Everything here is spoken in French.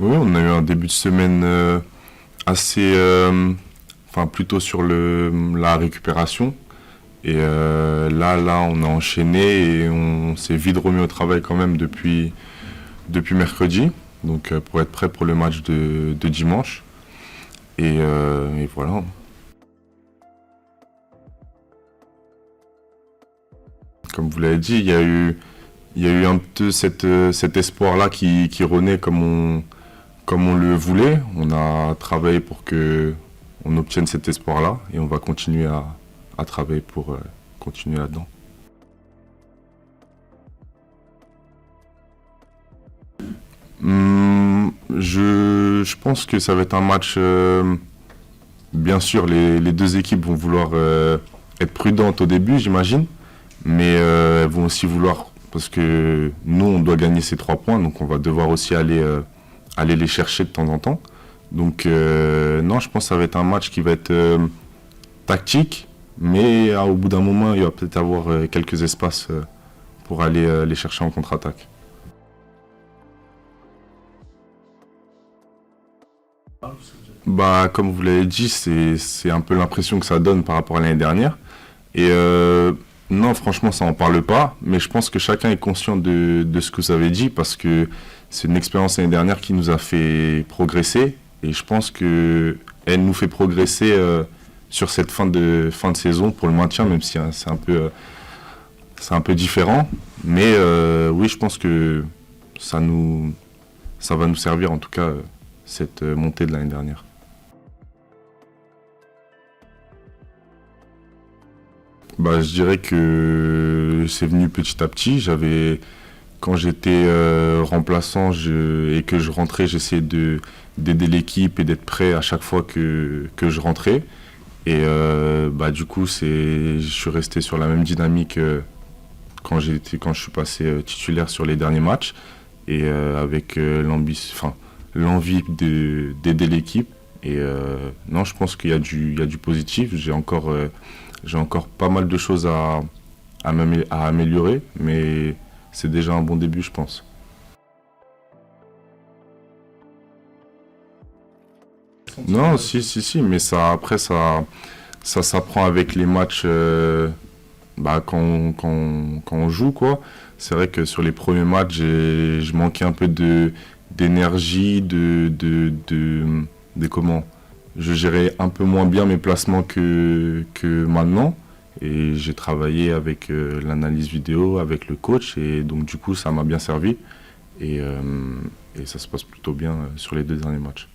Oui, on a eu un début de semaine assez, enfin plutôt sur la récupération. Et là, on a enchaîné et on s'est vite remis au travail quand même depuis mercredi. Donc pour être prêt pour le match de dimanche. Et voilà. Comme vous l'avez dit, il y a eu un peu cet espoir-là qui renaît comme on le voulait. On a travaillé pour que on obtienne cet espoir-là et on va continuer à travailler pour continuer là-dedans. Je pense que ça va être un match. Bien sûr, les deux équipes vont vouloir être prudentes au début, j'imagine, mais elles vont aussi vouloir, parce que nous, on doit gagner ces 3 points, donc on va devoir aussi aller les chercher de temps en temps. Donc, non, je pense que ça va être un match qui va être tactique, mais au bout d'un moment, il va peut-être avoir quelques espaces pour aller les chercher en contre-attaque. Bah, comme vous l'avez dit, c'est un peu l'impression que ça donne par rapport à l'année dernière. Et non, franchement, ça en parle pas, mais je pense que chacun est conscient de ce que vous avez dit parce que c'est une expérience l'année dernière qui nous a fait progresser et je pense que elle nous fait progresser sur cette fin de saison pour le maintien, même si hein, c'est un peu différent. Mais oui, je pense que ça va nous servir en tout cas cette montée de l'année dernière. Bah, je dirais que c'est venu petit à petit. Quand j'étais remplaçant et que je rentrais, j'essayais d'aider l'équipe et d'être prêt à chaque fois que je rentrais. Et bah, du coup, je suis resté sur la même dynamique quand je suis passé titulaire sur les derniers matchs. Et avec l'envie d'aider l'équipe. Et non, je pense qu'il y a du positif. J'ai encore pas mal de choses à améliorer, mais c'est déjà un bon début, je pense. Non, si, si, si, mais après, ça s'apprend avec les matchs bah, quand on joue, quoi. C'est vrai que sur les premiers matchs, je manquais un peu d'énergie, comment. Je gérais un peu moins bien mes placements que maintenant. Et j'ai travaillé avec l'analyse vidéo, avec le coach. Et donc, du coup, ça m'a bien servi. Et ça se passe plutôt bien sur les 2 derniers matchs.